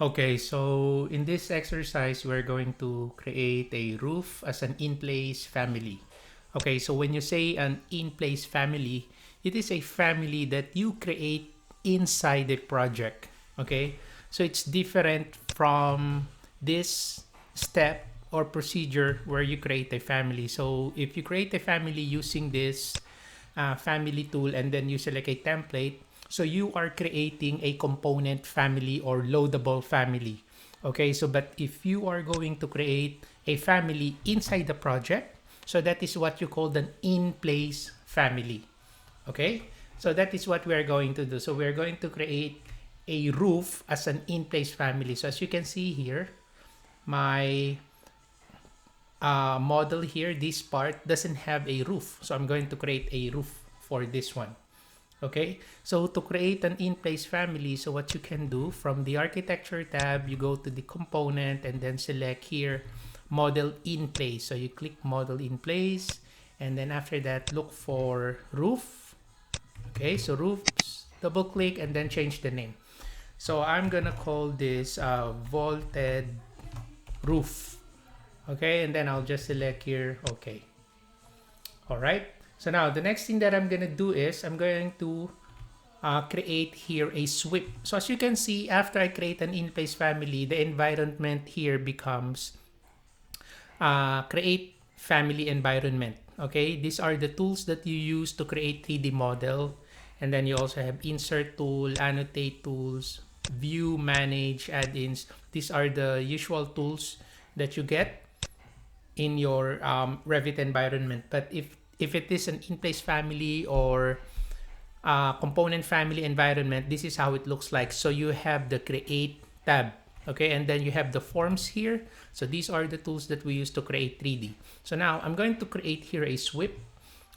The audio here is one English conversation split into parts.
Okay, so in this exercise, we're going to create a roof as an in-place family. Okay, so when you say an in-place family, it is a family that you create inside the project. Okay, so it's different from this step or procedure where you create a family. So if you create a family using this family tool and then you select a template, so you are creating a component family or loadable family. Okay, so but if you are going to create a family inside the project, so that is what you call an in-place family. Okay, so that is what we are going to do. So we're going to create a roof as an in-place family. So as you can see here, my model here, this part doesn't have a roof. So I'm going to create a roof for this one. Okay, so to create an in-place family, so what you can do from the architecture tab, you go to the component and then select here model in place. So you click model in place, and then after that look for roof. Okay, so roofs, double click and then change the name. So I'm gonna call this vaulted roof. Okay, and then I'll just select here okay. All right, so now the next thing that I'm gonna do is I'm going to create here a sweep. So as you can see, after I create an in-place family, the environment here becomes create family environment. Okay, these are the tools that you use to create 3D model. And then you also have insert tool, annotate tools, view, manage, add-ins. These are the usual tools that you get in your Revit environment. But if it is an in-place family or component family environment, this is how it looks like. So you have the create tab, okay, and then you have the forms here. So these are the tools that we use to create 3D. So now I'm going to create here a sweep.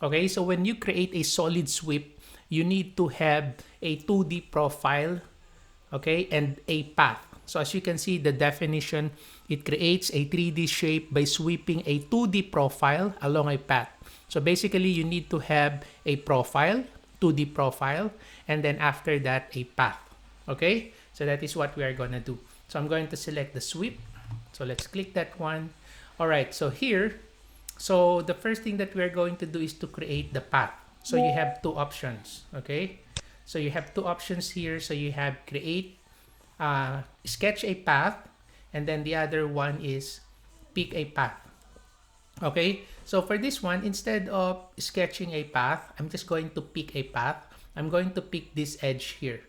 Okay, so when you create a solid sweep, you need to have a 2D profile, okay, and a path. So as you can see, the definition, it creates a 3D shape by sweeping a 2D profile along a path. So basically, you need to have a profile, 2D profile, and then after that, a path. Okay, so that is what we are gonna do. So I'm going to select the sweep. So let's click that one. All right, so here, so the first thing that we're going to do is to create the path. So you have two options, okay? So you have two options here. So you have create, sketch a path, and then the other one is pick a path. Okay, so for this one, instead of sketching a path, I'm just going to pick a path. I'm going to pick this edge here,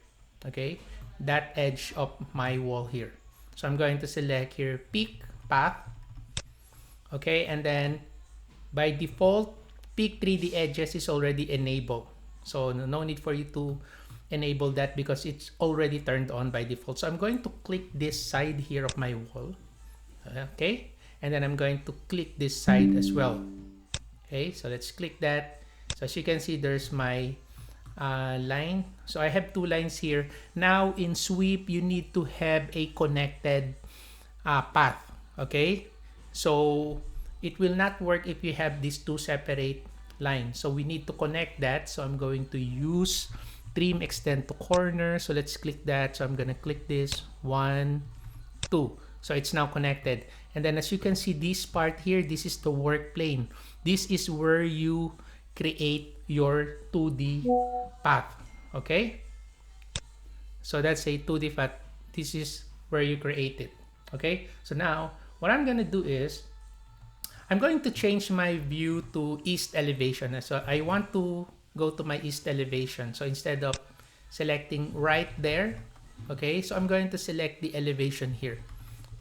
okay? That edge of my wall here. So I'm going to select here, pick path, okay? And then by default, pick 3D edges is already enabled. So no need for you to enable that because it's already turned on by default. So I'm going to click this side here of my wall, okay? And then I'm going to click this side as well. Okay, so let's click that. So as you can see, there's my line. So I have two lines here. Now in sweep, you need to have a connected path. Okay, so it will not work if you have these two separate lines. So we need to connect that. So I'm going to use trim extend to corner. So let's click that. So I'm going to click this 1, 2. So it's now connected. And then as you can see, this part here, this is the work plane. This is where you create your 2D path. Okay? So that's a 2D path. This is where you create it. Okay? So now, what I'm going to do is, I'm going to change my view to east elevation. So I want to go to my east elevation. So instead of selecting right there, okay, so I'm going to select the elevation here.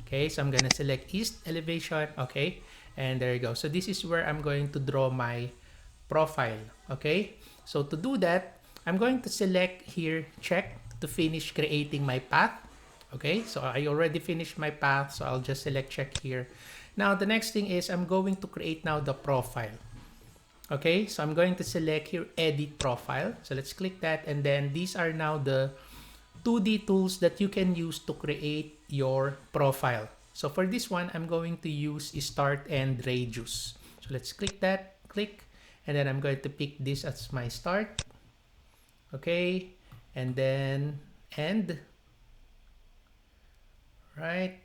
Okay, so I'm going to select east elevation. Okay, and there you go. So this is where I'm going to draw my profile. Okay, so to do that, I'm going to select here, check to finish creating my path. Okay, so I already finished my path. So I'll just select check here. Now, the next thing is I'm going to create now the profile. Okay, so I'm going to select here edit profile. So let's click that. And then these are now the 2D tools that you can use to create your profile. So for this one, I'm going to use start and radius. So let's click that, click, and then I'm going to pick this as my start. Okay, and then end. right?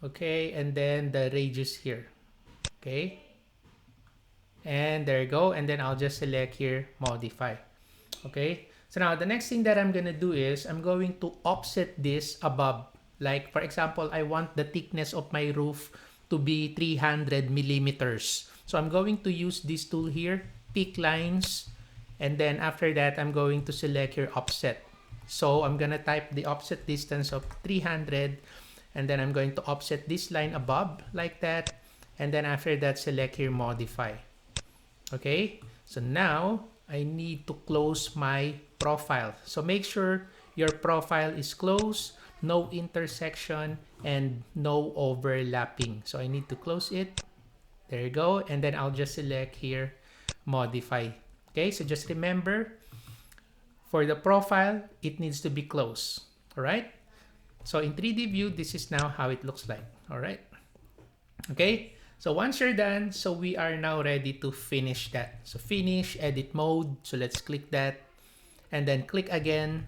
Okay, and then the radius here. Okay, and there you go. And then I'll just select here modify. Okay, so now the next thing that I'm gonna do is I'm going to offset this above. Like for example, I want the thickness of my roof to be 300 millimeters. So I'm going to use this tool here, pick lines, and then after that I'm going to select your offset. So I'm gonna type the offset distance of 300, and then I'm going to offset this line above like that, and then after that select here modify. Okay, so now I need to close my profile. So make sure your profile is closed, no intersection, and no overlapping. So I need to close it. There you go. And then I'll just select here modify. Okay, so just remember, for the profile, it needs to be closed. All right. So in 3D view, this is now how it looks like. All right. Okay. So once you're done, so we are now ready to finish that. So finish, edit mode. So let's click that and then click again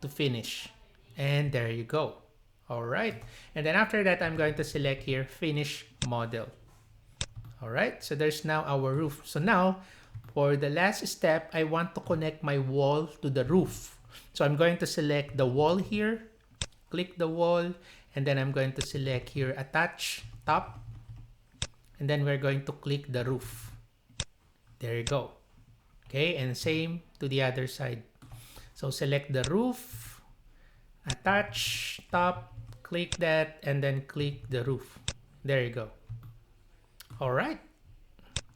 to finish. And there you go. All right. And then after that, I'm going to select here, finish model. All right. So there's now our roof. So now for the last step, I want to connect my wall to the roof. So I'm going to select the wall here, click the wall, and then I'm going to select here, attach top. And then we're going to click the roof. There you go. Okay, and same to the other side. So select the roof, attach top, click that, and then click the roof. There you go. All right.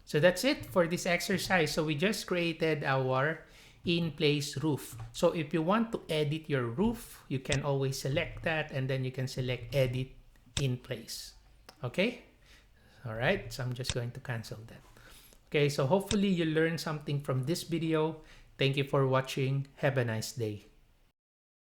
So that's it for this exercise. So we just created our in-place roof. So if you want to edit your roof, you can always select that, and then you can select edit in place. Okay. All right, so I'm just going to cancel that. Okay, so hopefully you learned something from this video. Thank you for watching. Have a nice day.